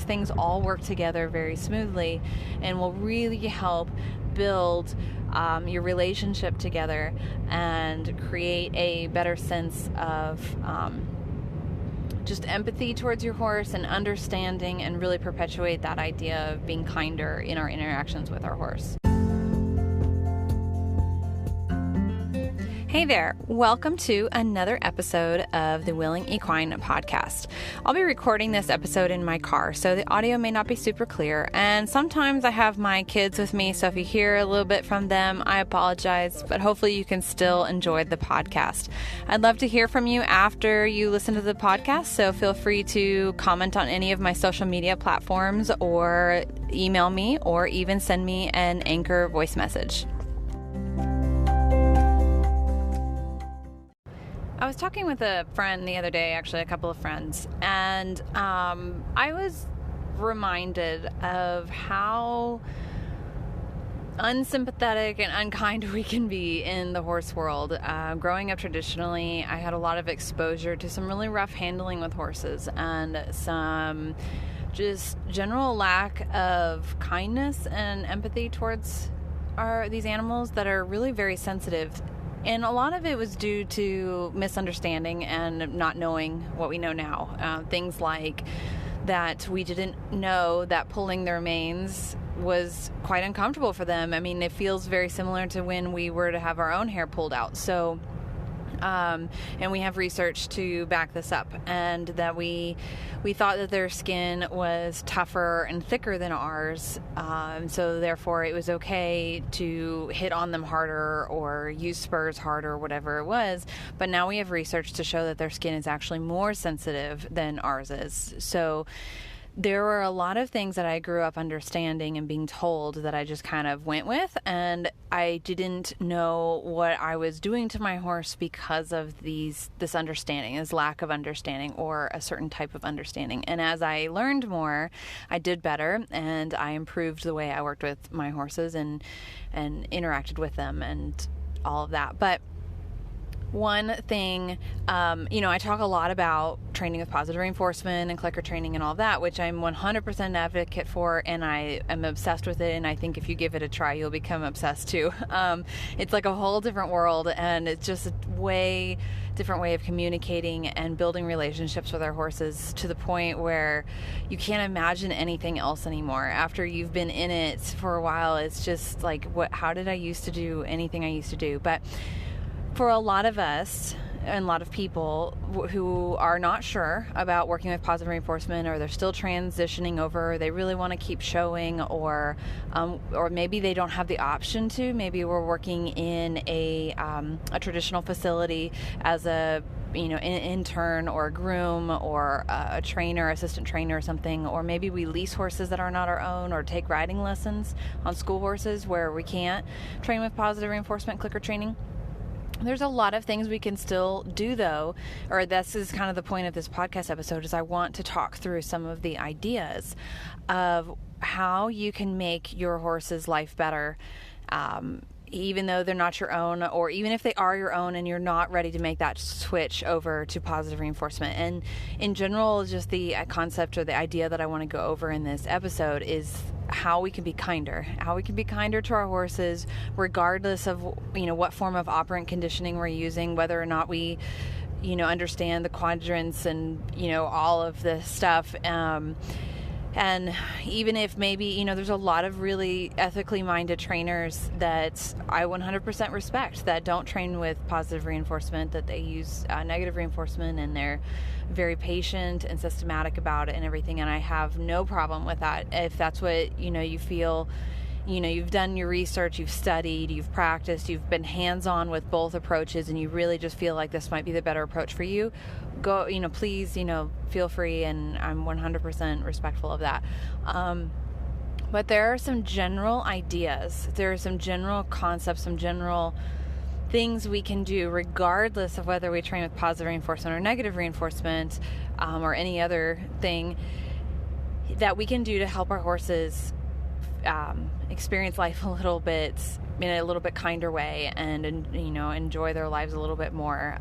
things all work together very smoothly and will really help build your relationship together and create a better sense of just empathy towards your horse and understanding, and really perpetuate that idea of being kinder in our interactions with our horse. Hey there, welcome to another episode of the Willing Equine podcast. I'll be recording this episode in my car, so the audio may not be super clear, and sometimes I have my kids with me, so if you hear a little bit from them, I apologize, but hopefully you can still enjoy the podcast. I'd love to hear from you after you listen to the podcast, so feel free to comment on any of my social media platforms or email me or even send me an Anchor voice message. I was talking with a friend the other day, actually a couple of friends, and I was reminded of how unsympathetic and unkind we can be in the horse world. Growing up traditionally, I had a lot of exposure to some really rough handling with horses and some just general lack of kindness and empathy towards these animals that are really very sensitive. And a lot of it was due to misunderstanding and not knowing what we know now. Things like that we didn't know that pulling their manes was quite uncomfortable for them. I mean, it feels very similar to when we were to have our own hair pulled out. So, and we have research to back this up, and that we thought that their skin was tougher and thicker than ours, so therefore it was okay to hit on them harder or use spurs harder, whatever it was. But now we have research to show that their skin is actually more sensitive than ours is. So there were a lot of things that I grew up understanding and being told that I just kind of went with, and I didn't know what I was doing to my horse because of this understanding, this lack of understanding, or a certain type of understanding. And as I learned more, I did better, and I improved the way I worked with my horses and interacted with them and all of that. But one thing, I talk a lot about training with positive reinforcement and clicker training and all of that, which I'm 100% an advocate for, and I am obsessed with it, and I think if you give it a try, you'll become obsessed too. It's like a whole different world, and it's just a way different way of communicating and building relationships with our horses, to the point where you can't imagine anything else anymore. After you've been in it for a while, it's just like, how did I used to do anything I used to do? But for a lot of us and a lot of people who are not sure about working with positive reinforcement, or they're still transitioning over, they really want to keep showing, or maybe they don't have the option to. Maybe we're working in a traditional facility as an intern or a groom or a trainer, assistant trainer or something, or maybe we lease horses that are not our own, or take riding lessons on school horses where we can't train with positive reinforcement clicker training. There's a lot of things we can still do, though, or this is kind of the point of this podcast episode, is I want to talk through some of the ideas of how you can make your horse's life better, even though they're not your own, or even if they are your own and you're not ready to make that switch over to positive reinforcement. And in general, just the concept or the idea that I want to go over in this episode is how we can be kinder to our horses, regardless of what form of operant conditioning we're using, whether or not we understand the quadrants and all of this stuff. And even if maybe, there's a lot of really ethically minded trainers that I 100% respect that don't train with positive reinforcement, that they use negative reinforcement, and they're very patient and systematic about it and everything. And I have no problem with that. If that's what, you feel, you've done your research, you've studied, you've practiced, you've been hands-on with both approaches, and you really just feel like this might be the better approach for you, go, please, feel free, and I'm 100% respectful of that. But there are some general ideas, there are some general concepts, some general things we can do regardless of whether we train with positive reinforcement or negative reinforcement, or any other thing that we can do to help our horses experience life a little bit in a little bit kinder way and enjoy their lives a little bit more.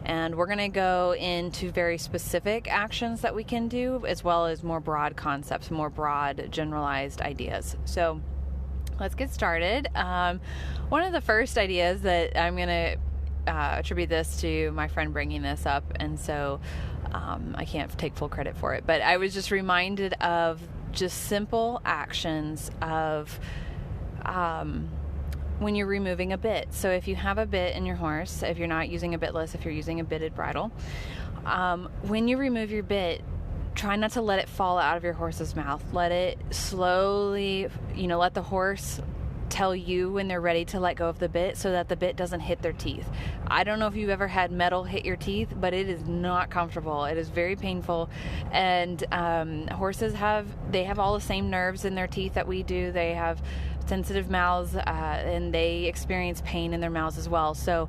And we're going to go into very specific actions that we can do, as well as more broad concepts, more broad generalized ideas. So let's get started. One of the first ideas that I'm going to attribute this to my friend bringing this up, and so I can't take full credit for it, but I was just reminded of just simple actions of when you're removing a bit. So if you have a bit in your horse, if you're not using a bitless, if you're using a bitted bridle, when you remove your bit, try not to let it fall out of your horse's mouth. Let it slowly, let the horse tell you when they're ready to let go of the bit so that the bit doesn't hit their teeth. I don't know if you've ever had metal hit your teeth, but it is not comfortable. It is very painful. And horses have all the same nerves in their teeth that we do. They have sensitive mouths, and they experience pain in their mouths as well. So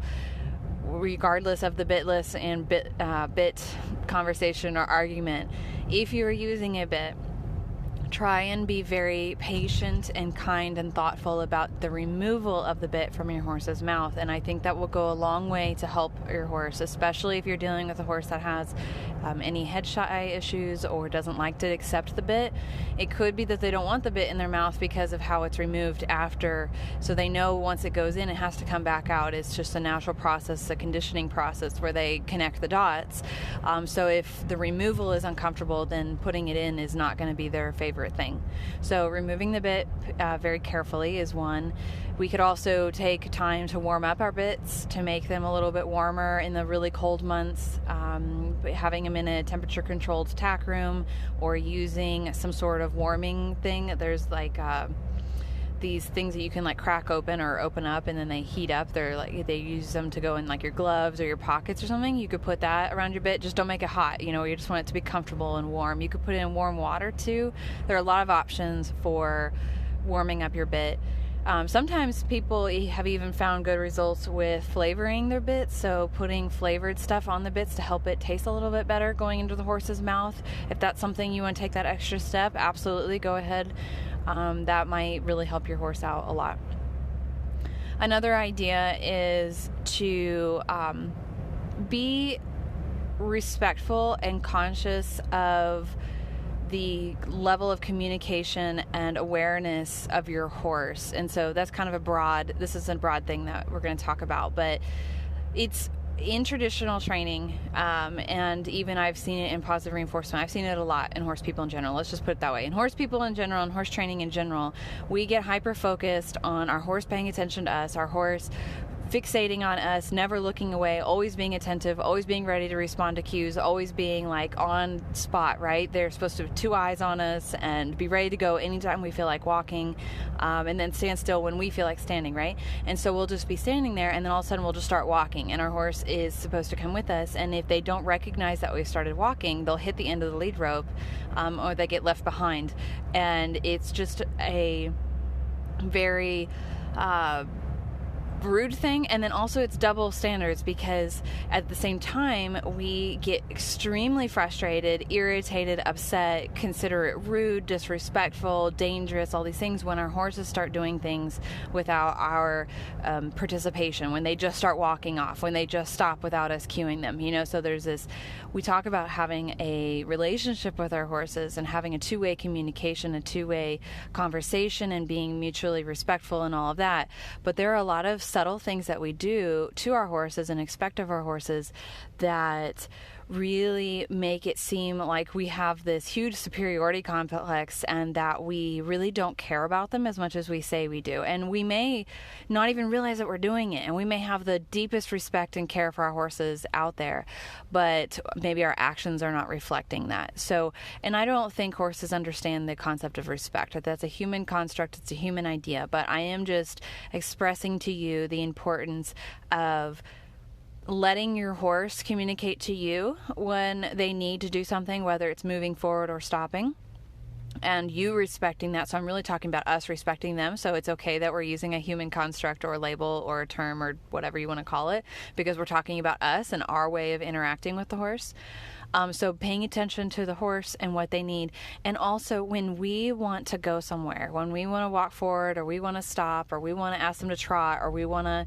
regardless of the bitless and bit conversation or argument, if you're using a bit, try and be very patient and kind and thoughtful about the removal of the bit from your horse's mouth. And I think that will go a long way to help your horse, especially if you're dealing with a horse that has any head shy issues or doesn't like to accept the bit. It could be that they don't want the bit in their mouth because of how it's removed after. So they know once it goes in, it has to come back out. It's just a natural process, a conditioning process where they connect the dots. So if the removal is uncomfortable, then putting it in is not going to be their favorite thing. So removing the bit very carefully is one. We could also take time to warm up our bits to make them a little bit warmer in the really cold months, having them in a temperature controlled tack room or using some sort of warming thing. There's like these things that you can like crack open or open up and then they heat up. They use them to go in like your gloves or your pockets or something. You could put that around your bit. Just don't make it hot. You just want it to be comfortable and warm. You could put it in warm water too. There are a lot of options for warming up your bit. Sometimes people have even found good results with flavoring their bits, so putting flavored stuff on the bits to help it taste a little bit better going into the horse's mouth. If that's something you want to take that extra step, absolutely go ahead. That might really help your horse out a lot. Another idea is to be respectful and conscious of the level of communication and awareness of your horse. And so that's kind of this is a broad thing that we're going to talk about, but it's in traditional training, and even I've seen it in positive reinforcement. I've seen it a lot in horse people in general. Let's just put it that way. In horse people in general, and horse training in general, we get hyper focused on our horse paying attention to us, our horse fixating on us, never looking away, always being attentive, always being ready to respond to cues, always being like on spot, right? They're supposed to have two eyes on us and be ready to go anytime we feel like walking, and then stand still when we feel like standing, right? And so we'll just be standing there, and then all of a sudden we'll just start walking, and our horse is supposed to come with us. And if they don't recognize that we've started walking, they'll hit the end of the lead rope, or they get left behind. And it's just a very rude thing, and then also it's double standards, because at the same time we get extremely frustrated, irritated, upset, consider it rude, disrespectful, dangerous, all these things when our horses start doing things without our participation, when they just start walking off, when they just stop without us cueing them, so there's this, we talk about having a relationship with our horses and having a two-way communication, a two-way conversation, and being mutually respectful and all of that. But there are a lot of subtle things that we do to our horses and expect of our horses that really make it seem like we have this huge superiority complex and that we really don't care about them as much as we say we do. And we may not even realize that we're doing it, and we may have the deepest respect and care for our horses out there, but maybe our actions are not reflecting that. So, and I don't think horses understand the concept of respect. That's a human construct, it's a human idea, but I am just expressing to you the importance of letting your horse communicate to you when they need to do something, whether it's moving forward or stopping. and you respecting that. So I'm really talking about us respecting them. So it's okay that we're using a human construct or a label or a term or whatever you want to call it, because we're talking about us and our way of interacting with the horse. So paying attention to the horse and what they need. And also when we want to go somewhere, when we want to walk forward or we want to stop or we want to ask them to trot or we want to,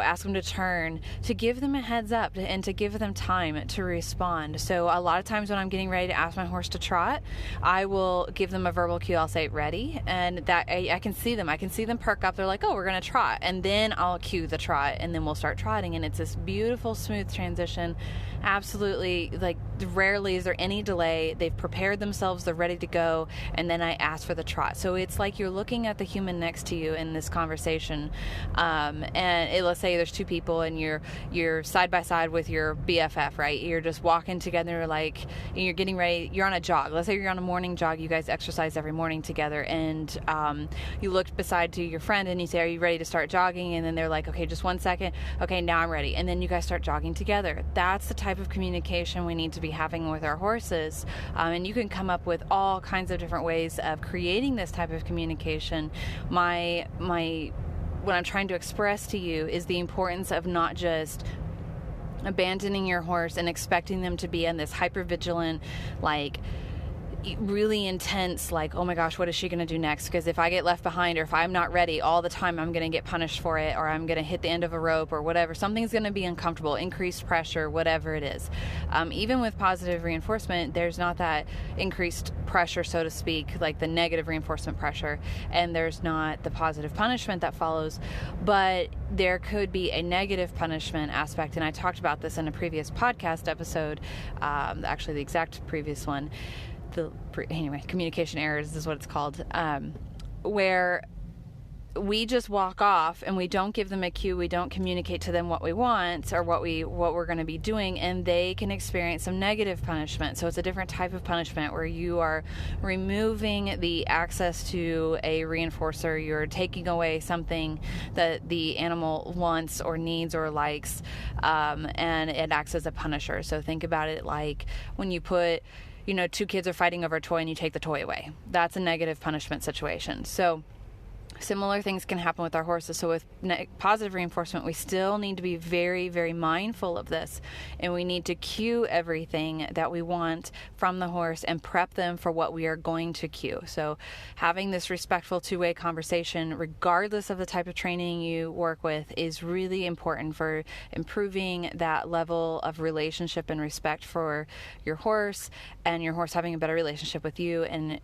ask them to turn, to give them a heads up and to give them time to respond. So a lot of times when I'm getting ready to ask my horse to trot, I will give them a verbal cue. I'll say ready, and that I can see them. I can see them perk up. They're like, oh, we're going to trot. And then I'll cue the trot, and then we'll start trotting. And it's this beautiful, smooth transition. Absolutely, like rarely is there any delay. They've prepared themselves. They're ready to go. And then I ask for the trot. So it's like you're looking at the human next to you in this conversation. Let's say there's two people and you're side by side with your BFF, right? You're just walking together, like, and you're getting ready. You're on a jog. Let's say you're on a morning jog. You guys exercise every morning together, and you look beside to your friend and you say, are you ready to start jogging? And then they're like, okay, just 1 second. Okay, now I'm ready. And then you guys start jogging together. That's the type of communication we need to be having with our horses. And you can come up with all kinds of different ways of creating this type of communication. What I'm trying to express to you is the importance of not just abandoning your horse and expecting them to be in this hypervigilant, like really intense, like, oh my gosh, what is she going to do next? Because if I get left behind, or if I'm not ready all the time, I'm going to get punished for it, or I'm going to hit the end of a rope or whatever. Something's going to be uncomfortable, increased pressure, whatever it is. Even with positive reinforcement, there's not that increased pressure, so to speak, like the negative reinforcement pressure, and there's not the positive punishment that follows, but there could be a negative punishment aspect. And I talked about this in a previous podcast episode, actually the exact previous one. Communication errors is what it's called, where we just walk off and we don't give them a cue, we don't communicate to them what we want or what we're going to be doing, and they can experience some negative punishment. So it's a different type of punishment where you are removing the access to a reinforcer, you're taking away something that the animal wants or needs or likes, and it acts as a punisher. So think about it like when you put, two kids are fighting over a toy and you take the toy away. That's a negative punishment situation. So similar things can happen with our horses. So with positive reinforcement, we still need to be very, very mindful of this. And we need to cue everything that we want from the horse and prep them for what we are going to cue. So having this respectful two-way conversation, regardless of the type of training you work with, is really important for improving that level of relationship and respect for your horse, and your horse having a better relationship with you, and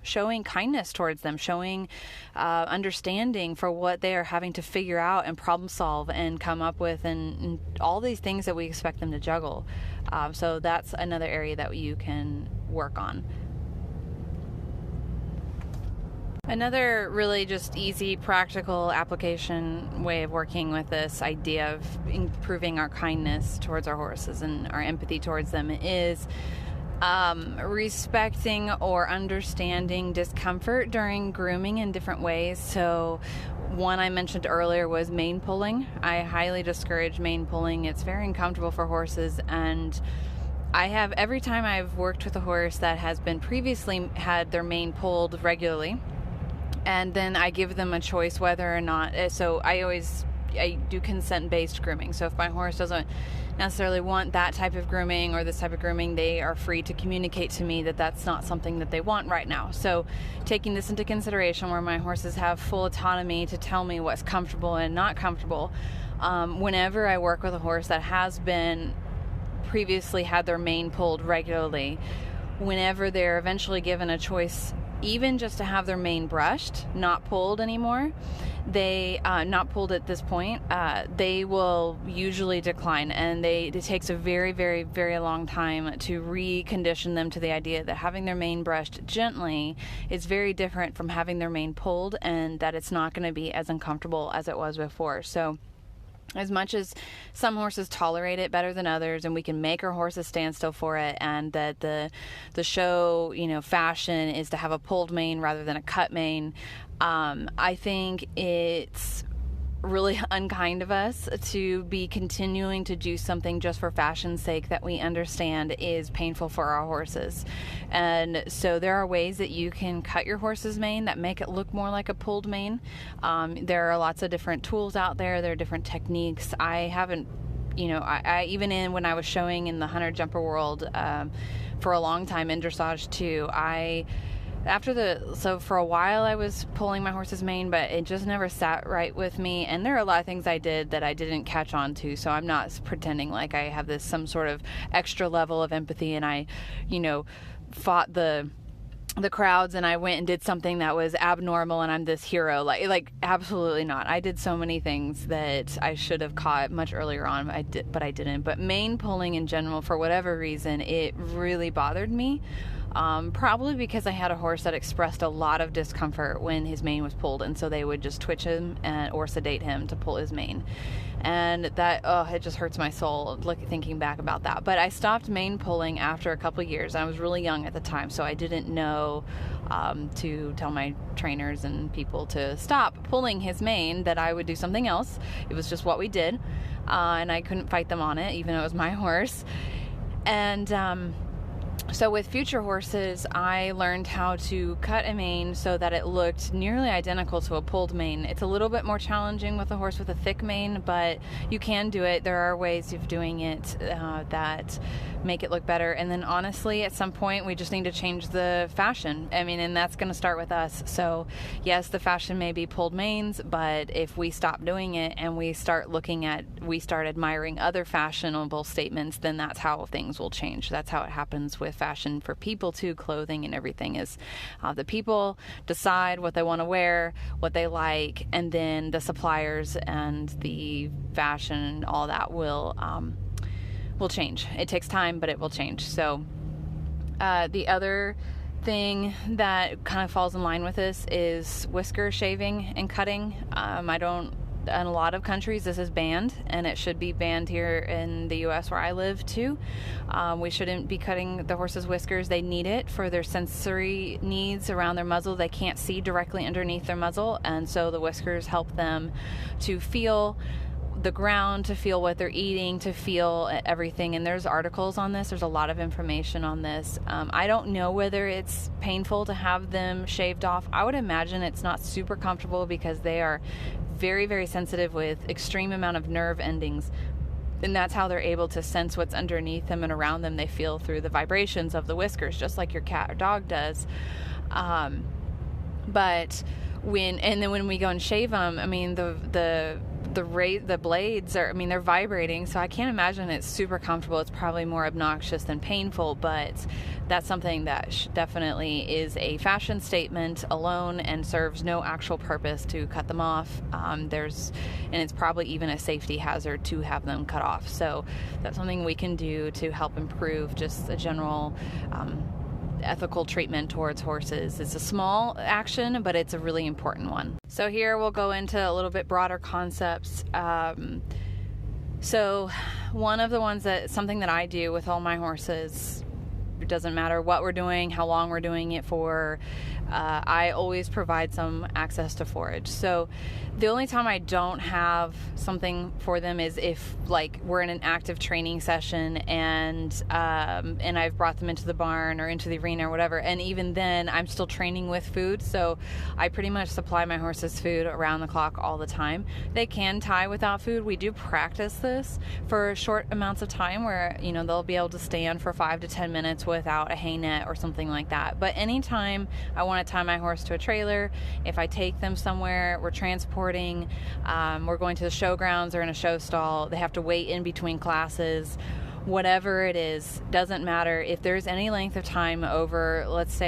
showing kindness towards them, showing understanding for what they are having to figure out and problem solve and come up with, and all these things that we expect them to juggle. So that's another area that you can work on. Another really just easy, practical application way of working with this idea of improving our kindness towards our horses and our empathy towards them is respecting or understanding discomfort during grooming in different ways. So one I mentioned earlier was mane pulling. I highly discourage mane pulling. It's very uncomfortable for horses, and every time I've worked with a horse that has been previously had their mane pulled regularly, and then I give them a choice whether or not, so I do consent-based grooming. So if my horse doesn't necessarily want that type of grooming or this type of grooming, they are free to communicate to me that that's not something that they want right now. So taking this into consideration, where my horses have full autonomy to tell me what's comfortable and not comfortable, whenever I work with a horse that has been previously had their mane pulled regularly, whenever they're eventually given a choice, even just to have their mane brushed, not pulled anymore, not pulled at this point, they will usually decline, and it takes a very, very, very long time to recondition them to the idea that having their mane brushed gently is very different from having their mane pulled, and that it's not going to be as uncomfortable as it was before. So as much as some horses tolerate it better than others, and we can make our horses stand still for it, and that the show, fashion is to have a pulled mane rather than a cut mane, I think it's really unkind of us to be continuing to do something just for fashion's sake that we understand is painful for our horses. And so there are ways that you can cut your horse's mane that make it look more like a pulled mane. There are lots of different tools out there. There are different techniques. I haven't, I even when I was showing in the hunter jumper world for a long time in dressage too, so for a while I was pulling my horse's mane, but it just never sat right with me. And there are a lot of things I did that I didn't catch on to, so I'm not pretending like I have some sort of extra level of empathy and I, fought the crowds and I went and did something that was abnormal and I'm this hero. Like absolutely not. I did so many things that I should have caught much earlier on, but I didn't. But mane pulling in general, for whatever reason, it really bothered me. Probably because I had a horse that expressed a lot of discomfort when his mane was pulled, and so they would just twitch him or sedate him to pull his mane. And that, it just hurts my soul thinking back about that. But I stopped mane pulling after a couple of years. I was really young at the time, so I didn't know to tell my trainers and people to stop pulling his mane, that I would do something else. It was just what we did, and I couldn't fight them on it, even though it was my horse. And so with future horses, I learned how to cut a mane so that it looked nearly identical to a pulled mane. It's a little bit more challenging with a horse with a thick mane, but you can do it. There are ways of doing it that make it look better. And then honestly, at some point, we just need to change the fashion. And that's going to start with us. So yes, the fashion may be pulled manes, but if we stop doing it and we start admiring other fashionable statements, then that's how things will change. That's how it happens with fashion for people too. Clothing and everything is the people decide what they want to wear, what they like, and then the suppliers and the fashion, all that will change. It takes time, but it will change. So the other thing that kind of falls in line with this is whisker shaving and cutting. In a lot of countries this is banned, and it should be banned here in the US where I live too. We shouldn't be cutting the horse's whiskers. They need it for their sensory needs around their muzzle. They can't see directly underneath their muzzle, and so the whiskers help them to feel the ground, to feel what they're eating, to feel everything. And there's articles on this. There's a lot of information on this. I don't know whether it's painful to have them shaved off. I would imagine it's not super comfortable because they are very, very sensitive with extreme amount of nerve endings. And that's how they're able to sense what's underneath them and around them. They feel through the vibrations of the whiskers, just like your cat or dog does. But when we go and shave them, the blades are, they're vibrating, so I can't imagine it's super comfortable. It's probably more obnoxious than painful, but that's something that definitely is a fashion statement alone and serves no actual purpose to cut them off. And it's probably even a safety hazard to have them cut off. So that's something we can do to help improve just a general ethical treatment towards horses. It's a small action, but it's a really important one. So here we'll go into a little bit broader concepts. So one of the ones something that I do with all my horses, it doesn't matter what we're doing, how long we're doing it for, I always provide some access to forage. So the only time I don't have something for them is if we're in an active training session and I've brought them into the barn or into the arena or whatever, and even then I'm still training with food. So I pretty much supply my horses food around the clock all the time. They can tie without food. We do practice this for short amounts of time where they'll be able to stand for 5 to 10 minutes without a hay net or something like that. But anytime I want to tie my horse to a trailer, if I take them somewhere, we're transporting, we're going to the showgrounds or in a show stall, they have to wait in between classes, whatever it is, doesn't matter. If there's any length of time over, let's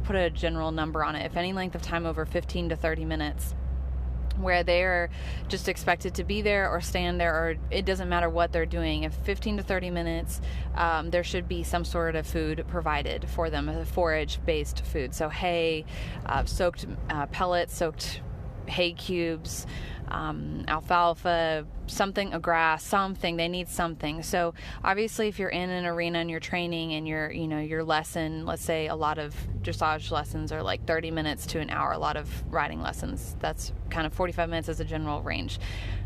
put a general number on it, if any length of time over 15 to 30 minutes where they're just expected to be there or stand there, or it doesn't matter what they're doing, if 15 to 30 minutes, there should be some sort of food provided for them, a forage-based food. So hay, soaked pellets, soaked hay cubes, alfalfa, something, a grass, something. They need something. So obviously if you're in an arena and you're training and your lesson, let's say a lot of dressage lessons are like 30 minutes to an hour, a lot of riding lessons, that's kind of 45 minutes as a general range.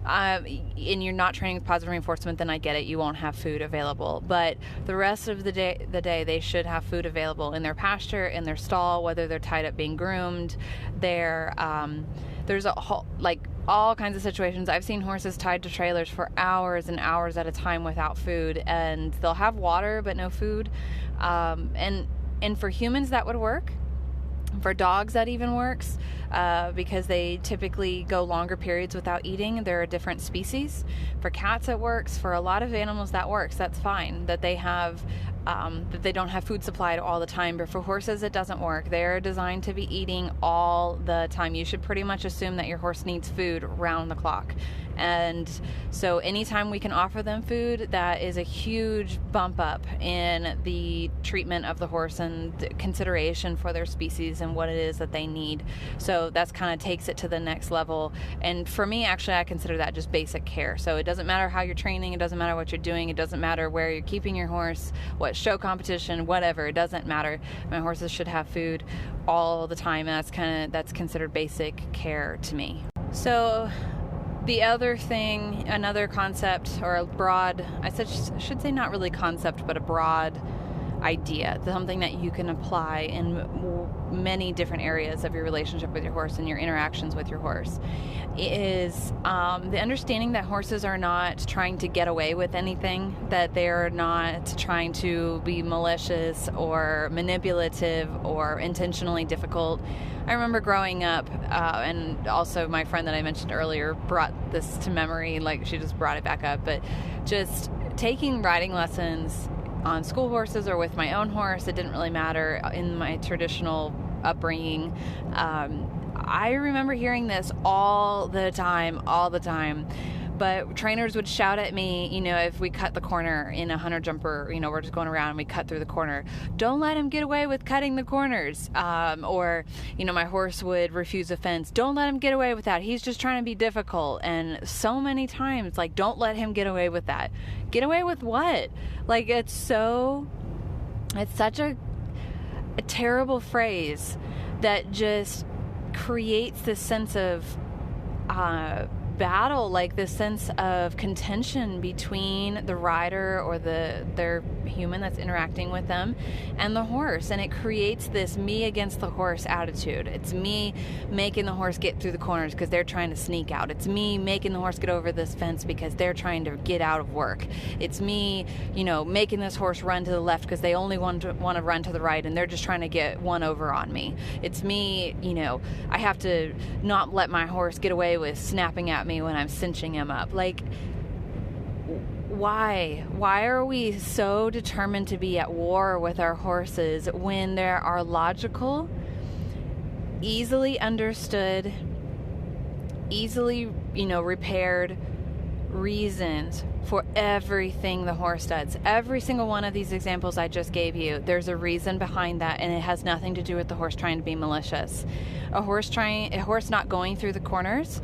And you're not training with positive reinforcement, then I get it, you won't have food available. But the rest of the day they should have food available in their pasture, in their stall, whether they're tied up being groomed. There's a whole, like, all kinds of situations. I've seen horses tied to trailers for hours and hours at a time without food, and they'll have water but no food. And for humans that would work. For dogs that even works, because they typically go longer periods without eating. They're a different species. For cats it works. For a lot of animals that works. That's fine, that they have that they don't have food supplied all the time. But for horses it doesn't work. They're designed to be eating all the time. You should pretty much assume that your horse needs food round the clock. And so anytime we can offer them food, that is a huge bump up in the treatment of the horse and the consideration for their species and what it is that they need. So that's kind of takes it to the next level. And for me, actually, I consider that just basic care. So it doesn't matter how you're training, it doesn't matter what you're doing, it doesn't matter where you're keeping your horse, what show competition, whatever, it doesn't matter. My horses should have food all the time, and that's considered basic care to me. So the other thing, another concept, or a broad, should say not really concept, but a broad idea, something that you can apply in many different areas of your relationship with your horse and your interactions with your horse, is the understanding that horses are not trying to get away with anything, that they're not trying to be malicious or manipulative or intentionally difficult. I remember growing up, and also my friend that I mentioned earlier brought this to memory, like she just brought it back up, but just taking riding lessons on school horses or with my own horse, it didn't really matter in my traditional upbringing. I remember hearing this all the time, but trainers would shout at me, if we cut the corner in a hunter jumper, we're just going around and we cut through the corner. Don't let him get away with cutting the corners. Or my horse would refuse a fence. Don't let him get away with that. He's just trying to be difficult. And so many times, like, don't let him get away with that. Get away with what? Like, it's such a terrible phrase that just creates this sense of battle, like this sense of contention between the rider or their human that's interacting with them and the horse, and it creates this me against the horse attitude. It's me making the horse get through the corners because they're trying to sneak out. It's me making the horse get over this fence because they're trying to get out of work. It's me, making this horse run to the left because they only want to run to the right and they're just trying to get one over on me. It's me, I have to not let my horse get away with snapping at me when I'm cinching him up. Like, why are we so determined to be at war with our horses when there are logical, easily understood, easily repaired reasons for everything the horse does? Every single one of these examples I just gave you, there's a reason behind that, and it has nothing to do with the horse trying to be malicious. A horse not going through the corners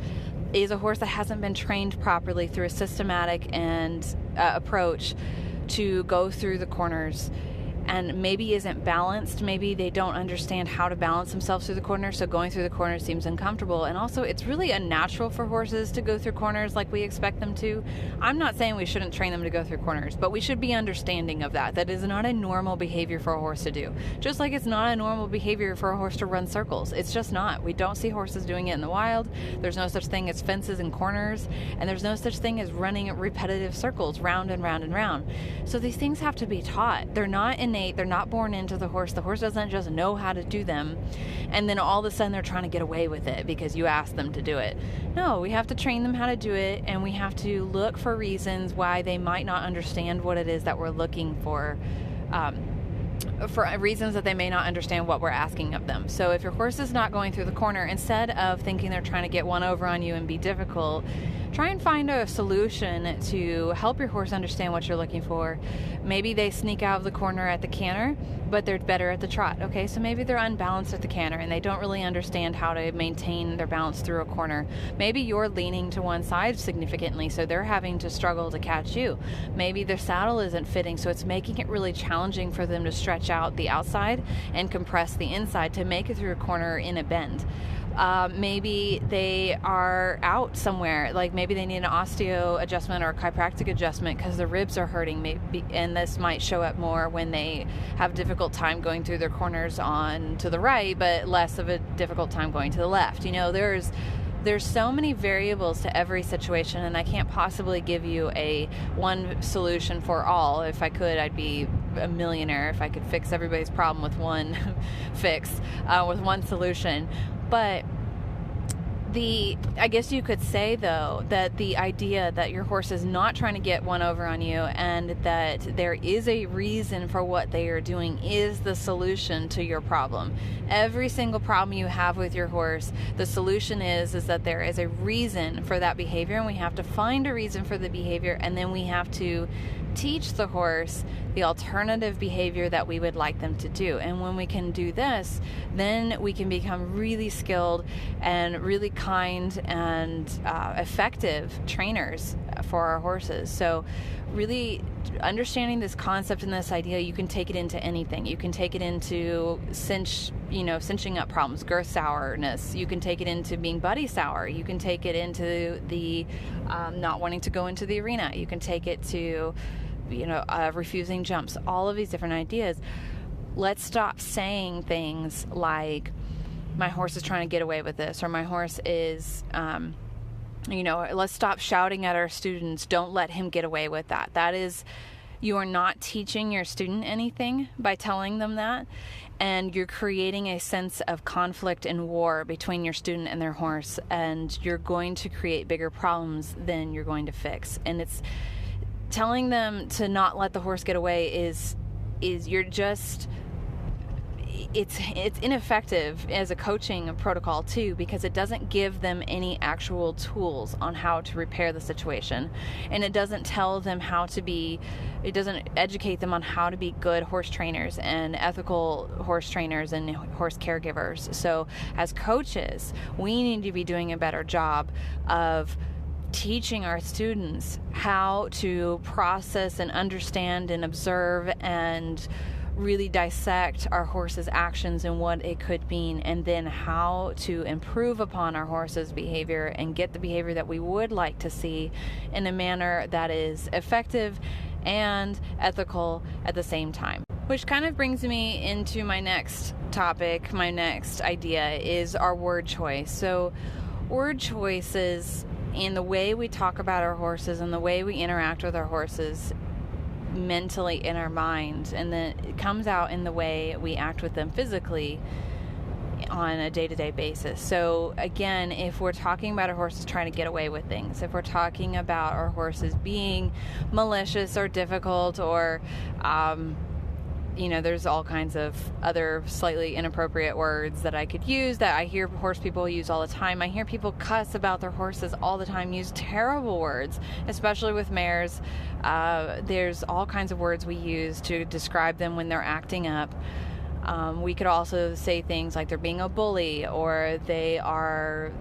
is a horse that hasn't been trained properly through a systematic and approach to go through the corners, and maybe isn't balanced. Maybe they don't understand how to balance themselves through the corners, so going through the corners seems uncomfortable. And also, it's really unnatural for horses to go through corners like we expect them to. I'm not saying we shouldn't train them to go through corners, but we should be understanding of that. That is not a normal behavior for a horse to do. Just like it's not a normal behavior for a horse to run circles. It's just not. We don't see horses doing it in the wild. There's no such thing as fences and corners, and there's no such thing as running repetitive circles round and round and round. So these things have to be taught. They're not innate. They're not born into the horse. The horse doesn't just know how to do them, and then all of a sudden they're trying to get away with it because you asked them to do it. No, we have to train them how to do it, and we have to look for reasons why they might not understand what it is that we're looking for reasons that they may not understand what we're asking of them. So if your horse is not going through the corner, instead of thinking they're trying to get one over on you and be difficult, try and find a solution to help your horse understand what you're looking for. Maybe they sneak out of the corner at the canter, but they're better at the trot. Okay, so maybe they're unbalanced at the canter and they don't really understand how to maintain their balance through a corner. Maybe you're leaning to one side significantly, so they're having to struggle to catch you. Maybe their saddle isn't fitting, so it's making it really challenging for them to stretch out the outside and compress the inside to make it through a corner in a bend. Maybe they are out somewhere, like maybe they need an osteo adjustment or a chiropractic adjustment because the ribs are hurting, maybe, and this might show up more when they have a difficult time going through their corners on to the right, but less of a difficult time going to the left. You know, there's so many variables to every situation, and I can't possibly give you a one solution for all. If I could, I'd be a millionaire if I could fix everybody's problem with one fix, with one solution. But I guess you could say, though, that the idea that your horse is not trying to get one over on you and that there is a reason for what they are doing is the solution to your problem. Every single problem you have with your horse, the solution is that there is a reason for that behavior, and we have to find a reason for the behavior, and then we have to teach the horse the alternative behavior that we would like them to do. And when we can do this, then we can become really skilled and really kind and effective trainers for our horses. So really understanding this concept and this idea, you can take it into anything. You can take it into cinching up problems, girth sourness. You can take it into being buddy sour. You can take it into the not wanting to go into the arena. You can take it to refusing jumps, all of these different ideas. Let's stop saying things like, my horse is trying to get away with this, or my horse is, let's stop shouting at our students, don't let him get away with that. That is, you are not teaching your student anything by telling them that, and you're creating a sense of conflict and war between your student and their horse, and you're going to create bigger problems than you're going to fix. And it's telling them to not let the horse get away is you're just, it's ineffective as a coaching protocol too, because it doesn't give them any actual tools on how to repair the situation, and it doesn't tell them it doesn't educate them on how to be good horse trainers and ethical horse trainers and horse caregivers. So as coaches, we need to be doing a better job of teaching our students how to process and understand and observe and really dissect our horse's actions and what it could mean, and then how to improve upon our horse's behavior and get the behavior that we would like to see in a manner that is effective and ethical at the same time. Which kind of brings me into my next topic. My next idea is our word choice. So word choices in the way we talk about our horses and the way we interact with our horses mentally in our mind, and then it comes out in the way we act with them physically on a day-to-day basis. So again, if we're talking about our horses trying to get away with things, if we're talking about our horses being malicious or difficult, or there's all kinds of other slightly inappropriate words that I could use that I hear horse people use all the time. I hear people cuss about their horses all the time, use terrible words, especially with mares. There's all kinds of words we use to describe them when they're acting up. We could also say things like they're being a bully, or they are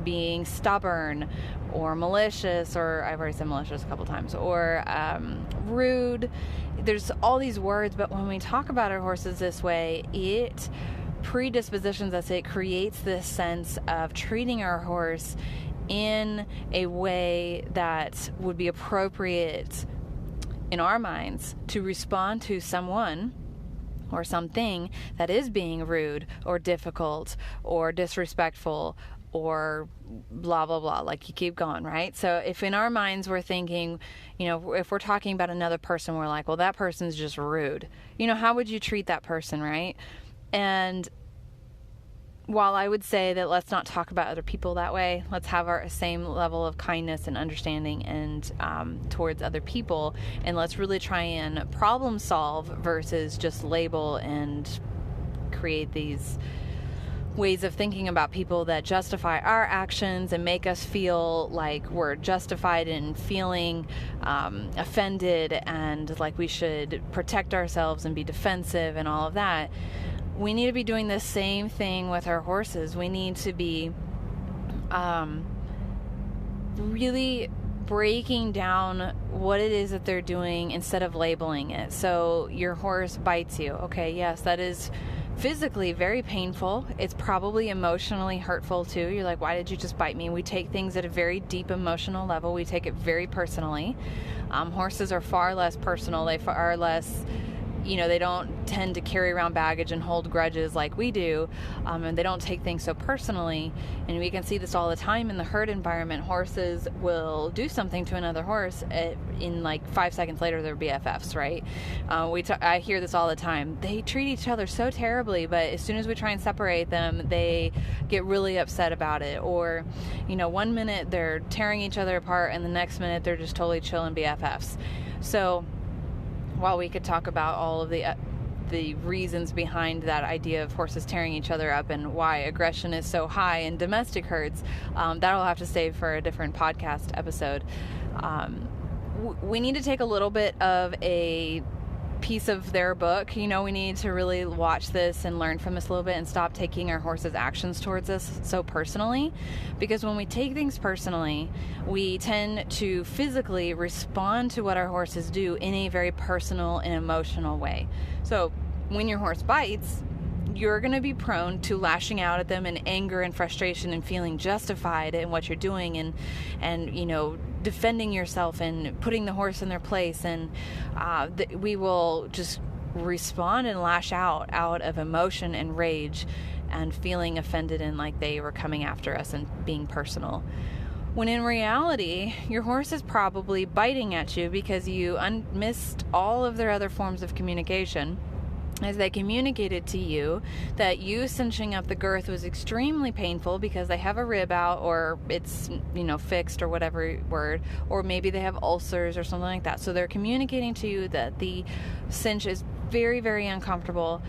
being stubborn, or malicious, or I've already said malicious a couple times, or rude. There's all these words, but when we talk about our horses this way, it predispositions us. It creates this sense of treating our horse in a way that would be appropriate in our minds to respond to someone or something that is being rude or difficult or disrespectful or blah, blah, blah, like you keep going, right? So if in our minds we're thinking, if we're talking about another person, we're like, well, that person's just rude. How would you treat that person, right? And while I would say that let's not talk about other people that way, let's have our same level of kindness and understanding and towards other people, and let's really try and problem solve versus just label and create these ways of thinking about people that justify our actions and make us feel like we're justified in feeling offended and like we should protect ourselves and be defensive and all of that. We need to be doing the same thing with our horses. We need to be really breaking down what it is that they're doing instead of labeling it. So your horse bites you. Okay, yes, that is physically very painful. It's probably emotionally hurtful too. You're like, why did you just bite me? We take things at a very deep emotional level. We take it very personally. Horses are far less personal. They are less, they don't tend to carry around baggage and hold grudges like we do, and they don't take things so personally. And we can see this all the time in the herd environment. Horses will do something to another horse, in like 5 seconds later they're BFFs, right? I hear this all the time. They treat each other so terribly, but as soon as we try and separate them, they get really upset about it. Or, 1 minute they're tearing each other apart, and the next minute they're just totally chilling BFFs. So while we could talk about all of the reasons behind that idea of horses tearing each other up and why aggression is so high in domestic herds, that'll have to stay for a different podcast episode. We need to take a little bit of a piece of their book. We need to really watch this and learn from this a little bit and stop taking our horses' actions towards us so personally, because when we take things personally, we tend to physically respond to what our horses do in a very personal and emotional way. So when your horse bites, you're going to be prone to lashing out at them in anger and frustration and feeling justified in what you're doing and defending yourself and putting the horse in their place, and we will just respond and lash out of emotion and rage and feeling offended and like they were coming after us and being personal. When in reality, your horse is probably biting at you because you missed all of their other forms of communication, as they communicated to you that you cinching up the girth was extremely painful because they have a rib out, or it's fixed, or whatever word, or maybe they have ulcers or something like that. So they're communicating to you that the cinch is very, very uncomfortable.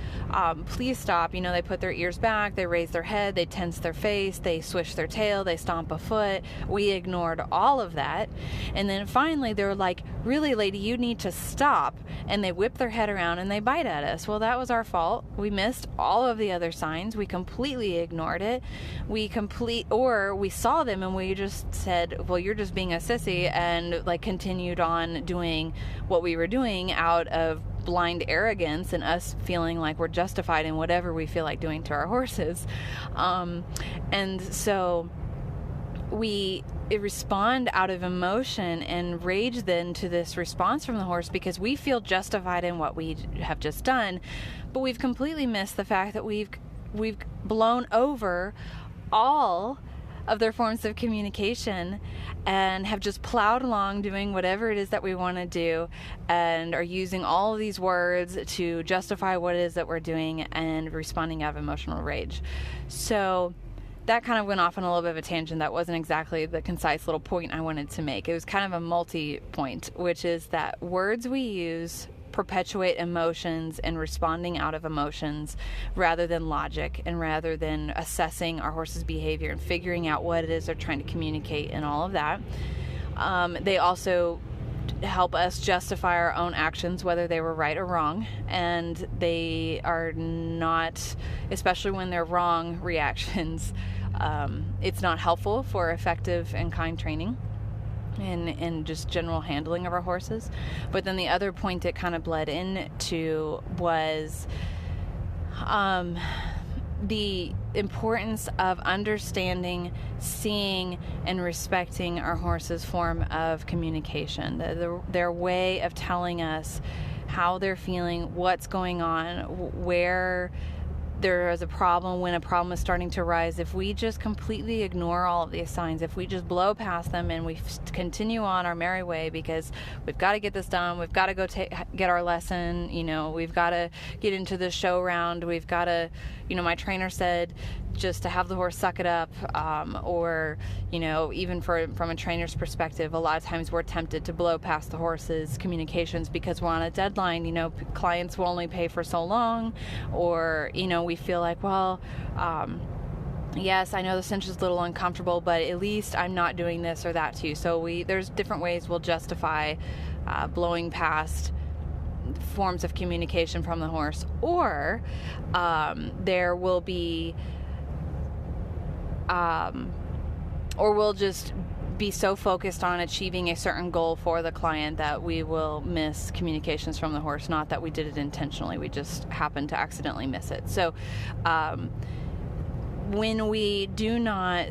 Please stop. They put their ears back, they raise their head, they tense their face, they swish their tail, they stomp a foot. We ignored all of that, and then finally they're like, really, lady, you need to stop, and they whip their head around and they bite at us. Well, that was our fault. We missed all of the other signs. We completely ignored it. We saw them and we just said, well, you're just being a sissy, and continued on doing what we were doing out of blind arrogance and us feeling like we're justified in whatever we feel like doing to our horses. And so we respond out of emotion and rage then to this response from the horse because we feel justified in what we have just done, but we've completely missed the fact that we've blown over all of their forms of communication and have just plowed along doing whatever it is that we want to do, and are using all of these words to justify what it is that we're doing and responding out of emotional rage. So that kind of went off on a little bit of a tangent. That wasn't exactly the concise little point I wanted to make. It was kind of a multi-point, which is that words we use perpetuate emotions and responding out of emotions rather than logic, and rather than assessing our horse's behavior and figuring out what it is they're trying to communicate and all of that. They also help us justify our own actions, whether they were right or wrong, and they are not, especially when they're wrong reactions, it's not helpful for effective and kind training and just general handling of our horses. But then the other point it kind of bled into was the importance of understanding, seeing, and respecting our horse's form of communication, their way of telling us how they're feeling, what's going on, where there is a problem, when a problem is starting to arise. If we just completely ignore all of these signs, if we just blow past them and we continue on our merry way because we've got to get this done, we've got to go get our lesson, we've got to get into the show round, we've got to, my trainer said just to have the horse suck it up, or even from a trainer's perspective, a lot of times we're tempted to blow past the horse's communications because we're on a deadline. Clients will only pay for so long, or we feel like, well, yes, I know the cinch is a little uncomfortable, but at least I'm not doing this or that to you. So there's different ways we'll justify blowing past forms of communication from the horse, or there will be, or we'll just be so focused on achieving a certain goal for the client that we will miss communications from the horse. Not that we did it intentionally, we just happened to accidentally miss it. So when we do not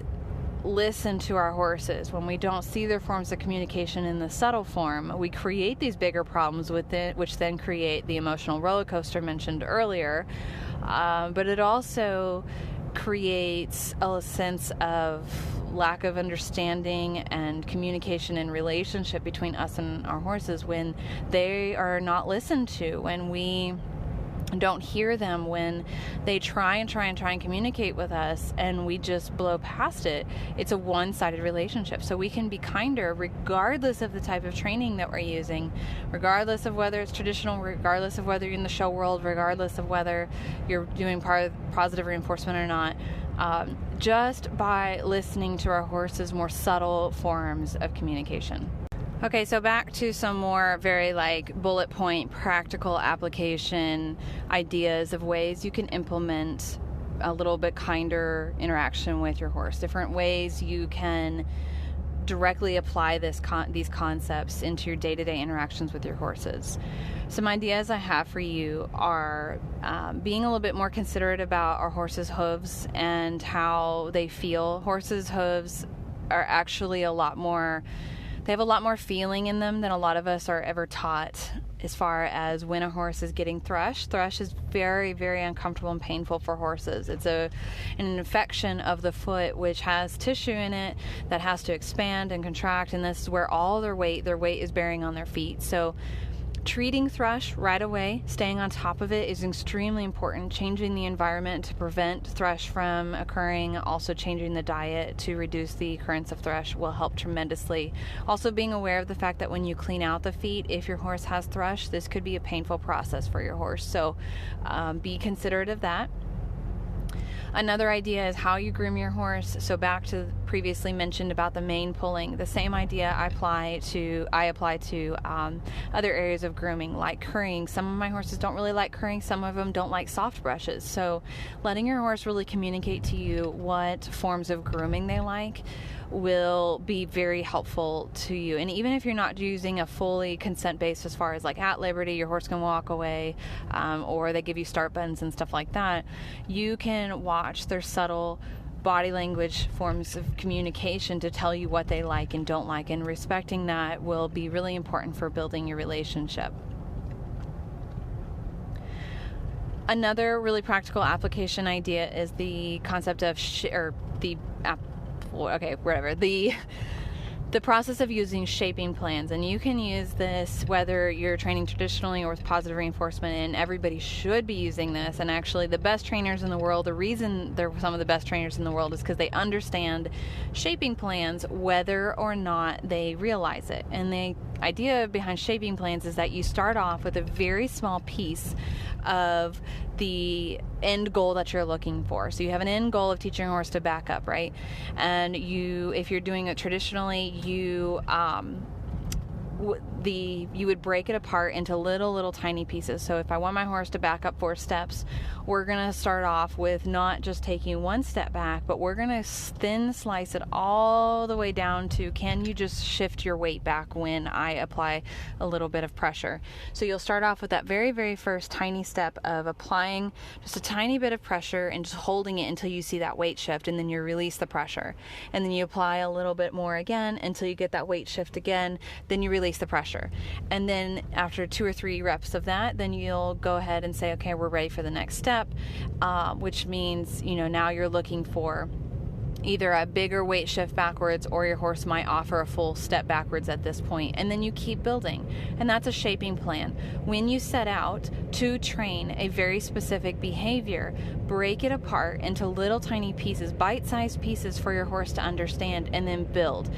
listen to our horses, when we don't see their forms of communication in the subtle form, we create these bigger problems with it, which then create the emotional roller coaster mentioned earlier. But it also creates a sense of lack of understanding and communication and relationship between us and our horses when they are not listened to, when we don't hear them, when they try and communicate with us and we just blow past it. It's a one-sided relationship. So we can be kinder regardless of the type of training that we're using, regardless of whether it's traditional, regardless of whether you're in the show world, regardless of whether you're doing part of positive reinforcement or not, just by listening to our horses' more subtle forms of communication. Okay, so back to some more very bullet point practical application ideas of ways you can implement a little bit kinder interaction with your horse. Different ways you can directly apply these concepts into your day-to-day interactions with your horses. Some ideas I have for you are being a little bit more considerate about our horses' hooves and how they feel. Horses' hooves are actually they have a lot more feeling in them than a lot of us are ever taught as far as when a horse is getting threshed. Thresh is very, very uncomfortable and painful for horses. It's an infection of the foot which has tissue in it that has to expand and contract, and this is where all their weight is bearing on their feet. So treating thrush right away, staying on top of it, is extremely important. Changing the environment to prevent thrush from occurring, also changing the diet to reduce the occurrence of thrush will help tremendously. Also being aware of the fact that when you clean out the feet, if your horse has thrush, this could be a painful process for your horse. So be considerate of that. Another idea is how you groom your horse. So back to previously mentioned about the mane pulling, the same idea I apply to other areas of grooming, like currying. Some of my horses don't really like currying, some of them don't like soft brushes. So letting your horse really communicate to you what forms of grooming they like will be very helpful to you. And even if you're not using a fully consent based, as far as at liberty, your horse can walk away, or they give you start buttons and stuff like that, you can watch their subtle body language forms of communication to tell you what they like and don't like, and respecting that will be really important for building your relationship. Another really practical application idea is the concept of the process of using shaping plans. And you can use this whether you're training traditionally or with positive reinforcement, and everybody should be using this. And actually the best trainers in the world, the reason they're some of the best trainers in the world is because they understand shaping plans whether or not they realize it. And the idea behind shaping plans is that you start off with a very small piece of the end goal that you're looking for. So you have an end goal of teaching a horse to back up, right? And if you're doing it traditionally, you would break it apart into little tiny pieces. So if I want my horse to back up 4 steps, we're going to start off with not just taking 1 step back, but we're going to thin slice it all the way down to, can you just shift your weight back when I apply a little bit of pressure? So you'll start off with that very, very first tiny step of applying just a tiny bit of pressure and just holding it until you see that weight shift, and then you release the pressure. And then you apply a little bit more again until you get that weight shift again, then you release the pressure. And then after 2 or 3 reps of that, then you'll go ahead and say, okay, we're ready for the next step, which means, now you're looking for either a bigger weight shift backwards, or your horse might offer a full step backwards at this point, and then you keep building. And that's a shaping plan. When you set out to train a very specific behavior, break it apart into little tiny pieces, bite-sized pieces for your horse to understand, and then build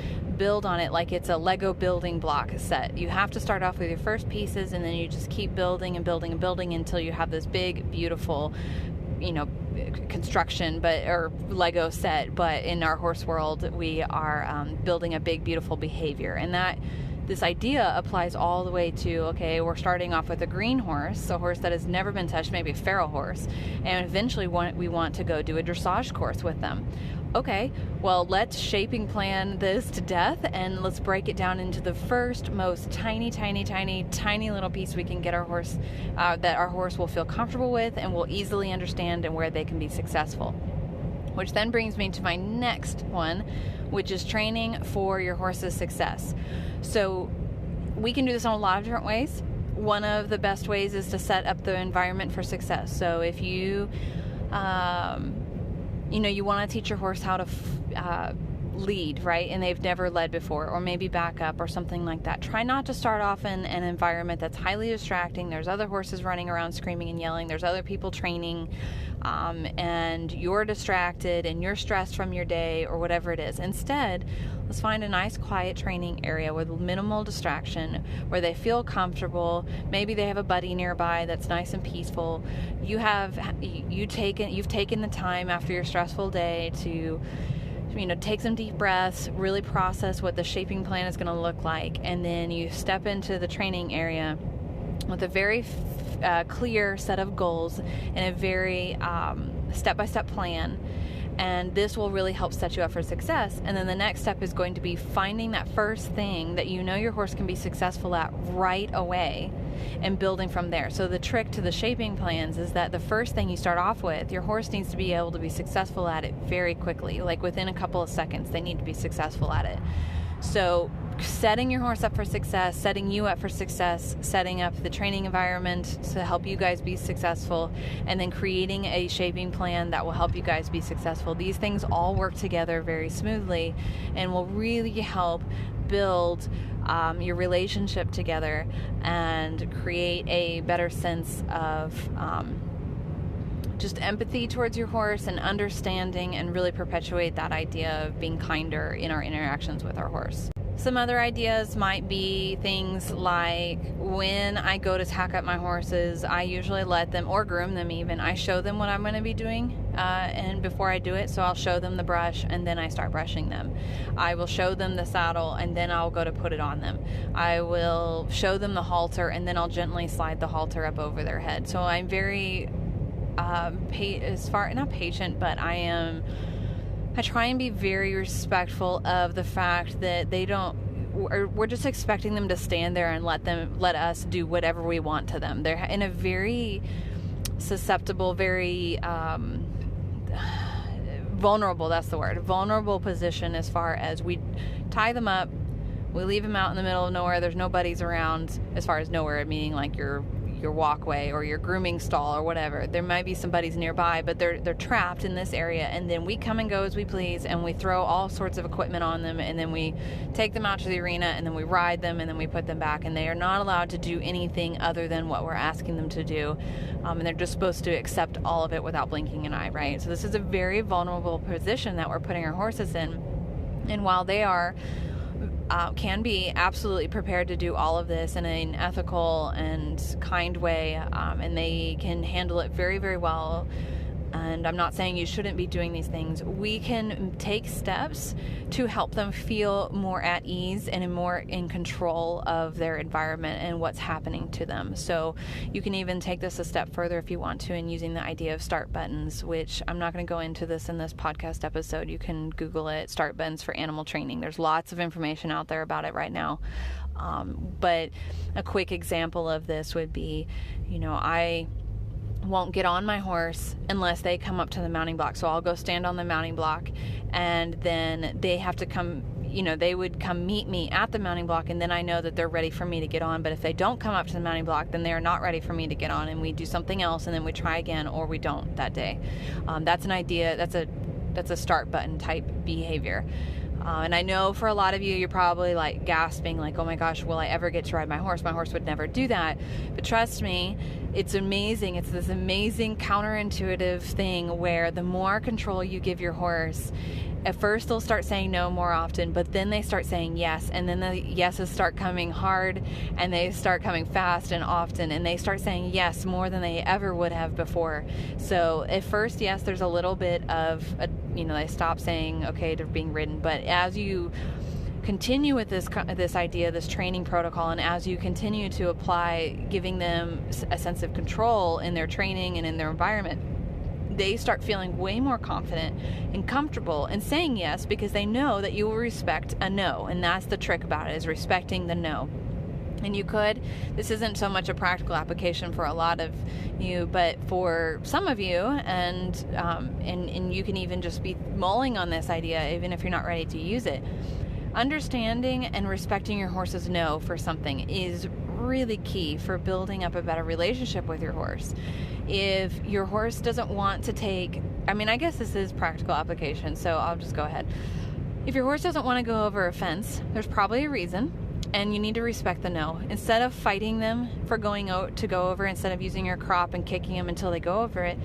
on it like it's a Lego building block set. You have to start off with your first pieces, and then you just keep building and building and building until you have this big, beautiful construction, or Lego set, but in our horse world, we are building a big, beautiful behavior. And this idea applies all the way to, okay, we're starting off with a green horse, a horse that has never been touched, maybe a feral horse, and eventually we want to go do a dressage course with them. Okay, well, let's shaping plan this to death, and let's break it down into the first most tiny little piece we can get our horse, that our horse will feel comfortable with and will easily understand, and where they can be successful. Which then brings me to my next one, which is training for your horse's success. So we can do this in a lot of different ways. One of the best ways is to set up the environment for success. So if you you want to teach your horse how to lead, right? And they've never led before, or maybe back up or something like that. Try not to start off in an environment that's highly distracting. There's other horses running around screaming and yelling. There's other people training, and you're distracted and you're stressed from your day or whatever it is. Instead, let's find a nice quiet training area with minimal distraction where they feel comfortable. Maybe they have a buddy nearby that's nice and peaceful. You've taken the time after your stressful day to take some deep breaths, really process what the shaping plan is going to look like, and then you step into the training area with a very clear set of goals and a very step-by-step plan. And this will really help set you up for success. And then the next step is going to be finding that first thing that your horse can be successful at right away and building from there. So the trick to the shaping plans is that the first thing you start off with, your horse needs to be able to be successful at it very quickly. Like within a couple of seconds, they need to be successful at it. So setting your horse up for success, setting you up for success, setting up the training environment to help you guys be successful, and then creating a shaping plan that will help you guys be successful. These things all work together very smoothly and will really help build your relationship together and create a better sense of just empathy towards your horse and understanding, and really perpetuate that idea of being kinder in our interactions with our horse. Some other ideas might be things like, when I go to tack up my horses, I usually let them, or groom them even, I show them what I'm going to be doing, and before I do it, so I'll show them the brush and then I start brushing them. I will show them the saddle and then I'll go to put it on them. I will show them the halter and then I'll gently slide the halter up over their head. So I'm very not patient, but I try and be very respectful of the fact that we're just expecting them to stand there and let us do whatever we want to them. They're in a very susceptible, very vulnerable, that's the word, vulnerable position, as far as we tie them up, we leave them out in the middle of nowhere, there's no buddies around, as far as nowhere, meaning like your walkway or your grooming stall or whatever. There might be some buddies nearby, but they're trapped in this area, and then we come and go as we please, and we throw all sorts of equipment on them, and then we take them out to the arena, and then we ride them, and then we put them back, and they are not allowed to do anything other than what we're asking them to do, and they're just supposed to accept all of it without blinking an eye, right? So this is a very vulnerable position that we're putting our horses in, and while they can be absolutely prepared to do all of this in an ethical and kind way, and they can handle it very, very well. And I'm not saying you shouldn't be doing these things. We can take steps to help them feel more at ease and more in control of their environment and what's happening to them. So you can even take this a step further if you want to, in using the idea of start buttons, which I'm not going to go into this in this podcast episode. You can Google it, start buttons for animal training. There's lots of information out there about it right now. But a quick example of this would be, I won't get on my horse unless they come up to the mounting block. So I'll go stand on the mounting block, and then they have to come, they would come meet me at the mounting block, and then I know that they're ready for me to get on. But if they don't come up to the mounting block, then they're not ready for me to get on, and we do something else, and then we try again, or we don't that day. That's an idea. That's a start button type behavior. And I know for a lot of you, you're probably like gasping, like, oh my gosh, will I ever get to ride my horse? My horse would never do that. But trust me, it's amazing. It's this amazing counterintuitive thing where the more control you give your horse, At first they'll start saying no more often, but then they start saying yes, and then the yeses start coming hard, and they start coming fast and often, and they start saying yes more than they ever would have before. So at first, yes, there's a little bit of they stop saying okay to being ridden, but as you continue with this idea, this training protocol, and as you continue to apply giving them a sense of control in their training and in their environment, they start feeling way more confident and comfortable and saying yes, because they know that you will respect a no. And that's the trick about it, is respecting the no. And this isn't so much a practical application for a lot of you, but for some of you, and you can even just be mulling on this idea even if you're not ready to use it. Understanding and respecting your horse's no for something is really key for building up a better relationship with your horse. If your horse doesn't want to take, I guess this is practical application, so I'll just go ahead. If your horse doesn't want to go over a fence, there's probably a reason, and you need to respect the no. Instead of fighting them for going out to go over, instead of using your crop and kicking them until they go over it,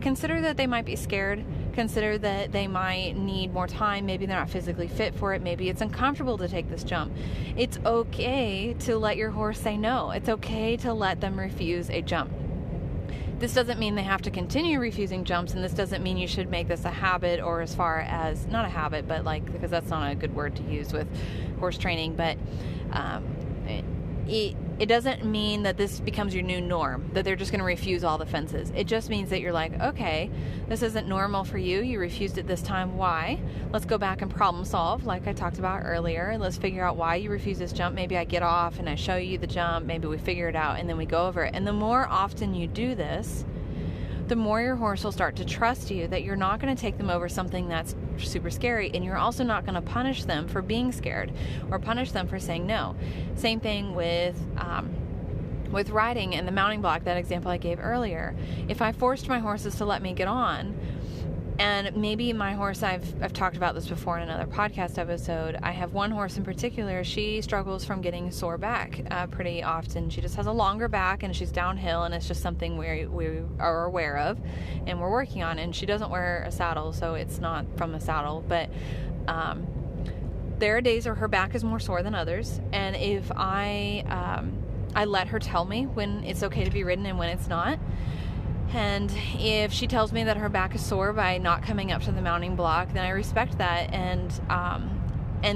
consider that they might be scared. Consider that they might need more time. Maybe they're not physically fit for it. Maybe it's uncomfortable to take this jump. It's okay to let your horse say no. It's okay to let them refuse a jump. This doesn't mean they have to continue refusing jumps, and this doesn't mean you should make this a habit, or as far as, not a habit, but because that's not a good word to use with horse training, but it doesn't mean that this becomes your new norm, that they're just going to refuse all the fences. It just means that you're like, okay, this isn't normal for you. You refused it this time. Why? Let's go back and problem solve, like I talked about earlier. Let's figure out why you refuse this jump. Maybe I get off and I show you the jump. Maybe we figure it out, and then we go over it. And the more often you do this, the more your horse will start to trust you, that you're not going to take them over something that's super scary, and you're also not going to punish them for being scared or punish them for saying no. Same thing with riding and the mounting block, that example I gave earlier. If I forced my horses to let me get on, and maybe my horse, I've talked about this before in another podcast episode. I have one horse in particular. She struggles from getting sore back pretty often. She just has a longer back, and she's downhill, and it's just something we are aware of and we're working on. And she doesn't wear a saddle, so it's not from a saddle. But there are days where her back is more sore than others. And if I let her tell me when it's okay to be ridden and when it's not. And if she tells me that her back is sore by not coming up to the mounting block, then I respect that. And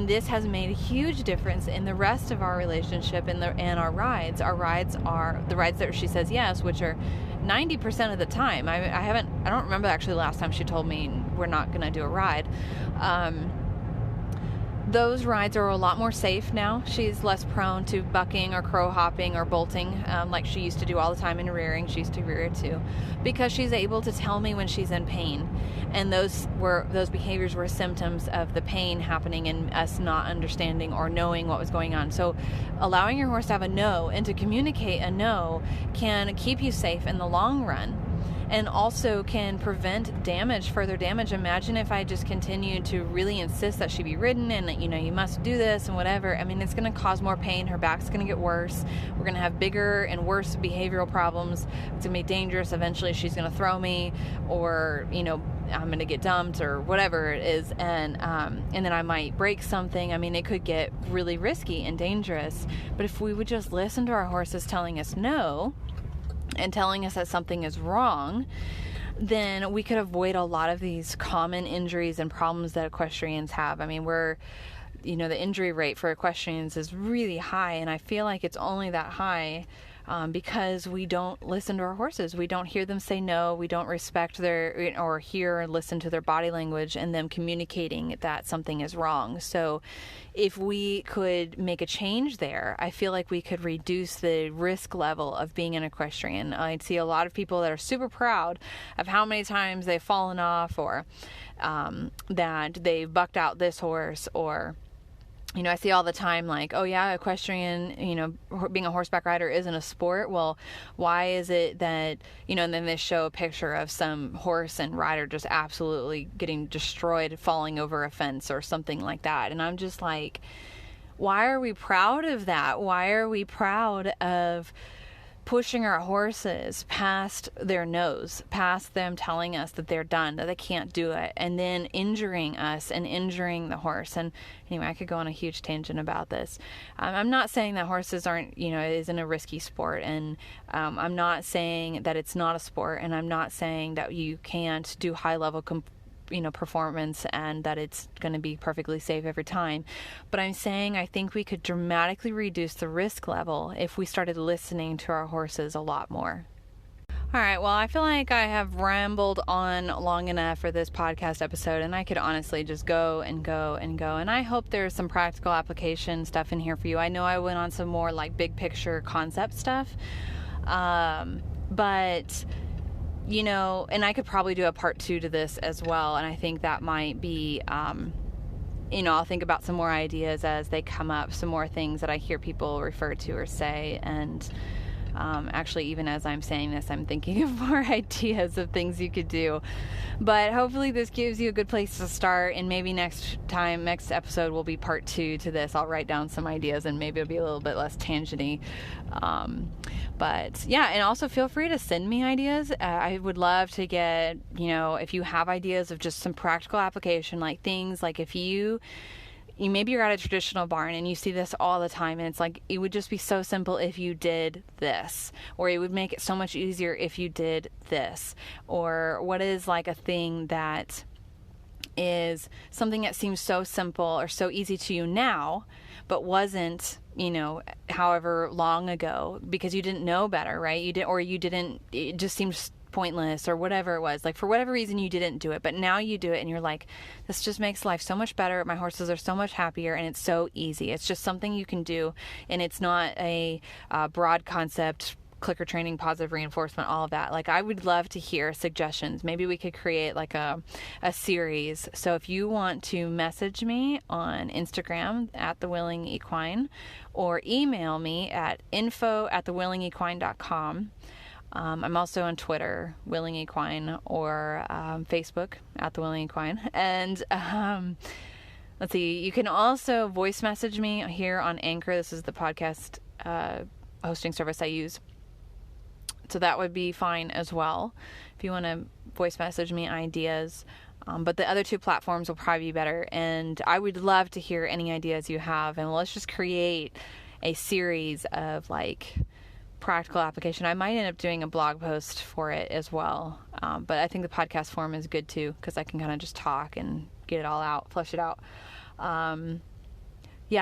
this has made a huge difference in the rest of our relationship and our rides. Our rides are the rides that she says yes, which are 90% of the time. I don't remember actually the last time she told me we're not going to do a ride. Those rides are a lot more safe now. She's less prone to bucking or crow hopping or bolting like she used to do all the time in rearing. She used to rear too, because she's able to tell me when she's in pain. And those behaviors were symptoms of the pain happening and us not understanding or knowing what was going on. So allowing your horse to have a no and to communicate a no can keep you safe in the long run, and also can prevent further damage. Imagine if I just continued to really insist that she be ridden and that, you must do this and whatever. It's going to cause more pain. Her back's going to get worse. We're going to have bigger and worse behavioral problems. It's going to be dangerous. Eventually she's going to throw me, or, I'm going to get dumped or whatever it is. And then I might break something. It could get really risky and dangerous. But if we would just listen to our horses telling us no, and telling us that something is wrong, then we could avoid a lot of these common injuries and problems that equestrians have. The injury rate for equestrians is really high, and I feel like it's only that high because we don't listen to our horses. We don't hear them say no. We don't respect or hear and listen to their body language and them communicating that something is wrong. So if we could make a change there, I feel like we could reduce the risk level of being an equestrian. I see a lot of people that are super proud of how many times they've fallen off, or that they've bucked out this horse, or I see all the time like, oh yeah, equestrian, being a horseback rider isn't a sport. Well, why is it that, and then they show a picture of some horse and rider just absolutely getting destroyed, falling over a fence or something like that. And I'm just like, why are we proud of that? Why are we proud of pushing our horses past their nose, past them telling us that they're done, that they can't do it, and then injuring us and injuring the horse. And anyway, I could go on a huge tangent about this. I'm not saying that horses aren't, it isn't a risky sport, and I'm not saying that it's not a sport, and I'm not saying that you can't do high-level performance and that it's going to be perfectly safe every time. But I'm saying I think we could dramatically reduce the risk level if we started listening to our horses a lot more. All right, well, I feel like I have rambled on long enough for this podcast episode, and I could honestly just go and go and go. And I hope there's some practical application stuff in here for you. I know I went on some more like big picture concept stuff, but and I could probably do a part 2 to this as well. And I think that might be, I'll think about some more ideas as they come up, some more things that I hear people refer to or say. And actually, even as I'm saying this, I'm thinking of more ideas of things you could do. But hopefully this gives you a good place to start. And maybe next episode will be part 2 to this. I'll write down some ideas and maybe it'll be a little bit less tangenty. But yeah, and also feel free to send me ideas. I would love to get, if you have ideas of just some practical application, like things like if maybe you're at a traditional barn and you see this all the time, and it's like, it would just be so simple if you did this, or it would make it so much easier if you did this, or what is like a thing that is something that seems so simple or so easy to you now, but wasn't, however long ago, because you didn't know better, right? It just seemed pointless or whatever it was. Like for whatever reason you didn't do it, but now you do it and you're like, this just makes life so much better. My horses are so much happier and it's so easy. It's just something you can do, and it's not a broad concept, clicker training, positive reinforcement, all of that. Like I would love to hear suggestions. Maybe we could create like a series. So if you want to message me on Instagram at The Willing Equine, or email me at info@thewillingequine.com. I'm also on Twitter, Willing Equine, or Facebook at The Willing Equine. And let's see, you can also voice message me here on Anchor. This is the podcast hosting service I use. So that would be fine as well if you want to voice message me ideas. But the other 2 platforms will probably be better. And I would love to hear any ideas you have. And let's just create a series of like practical application. I might end up doing a blog post for it as well. But I think the podcast form is good too, because I can kind of just talk and get it all out, flesh it out.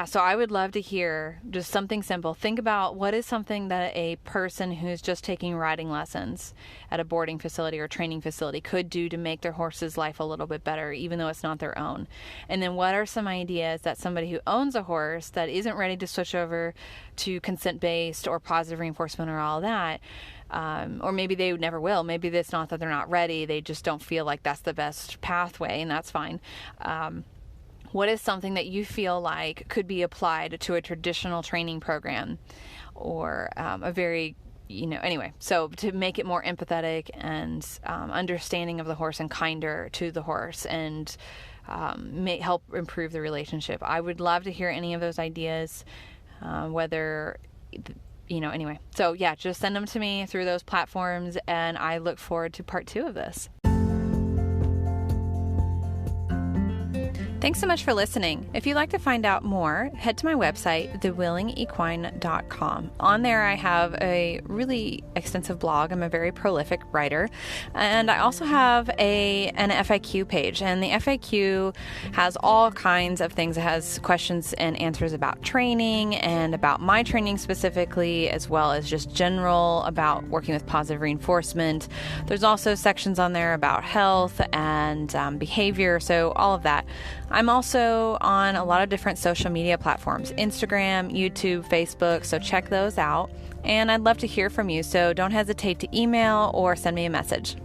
So I would love to hear just something simple. Think about what is something that a person who's just taking riding lessons at a boarding facility or training facility could do to make their horse's life a little bit better, even though it's not their own. And then what are some ideas that somebody who owns a horse that isn't ready to switch over to consent-based or positive reinforcement or all that, or maybe they never will. Maybe it's not that they're not ready. They just don't feel like that's the best pathway, and that's fine. What is something that you feel like could be applied to a traditional training program, or a very, anyway, so to make it more empathetic and understanding of the horse and kinder to the horse, and help improve the relationship. I would love to hear any of those ideas, anyway. So yeah, just send them to me through those platforms, and I look forward to part 2 of this. Thanks so much for listening. If you'd like to find out more, head to my website, thewillingequine.com. On there, I have a really extensive blog. I'm a very prolific writer. And I also have an FAQ page. And the FAQ has all kinds of things. It has questions and answers about training and about my training specifically, as well as just general about working with positive reinforcement. There's also sections on there about health and behavior. So all of that. I'm also on a lot of different social media platforms, Instagram, YouTube, Facebook, so check those out. And I'd love to hear from you, so don't hesitate to email or send me a message.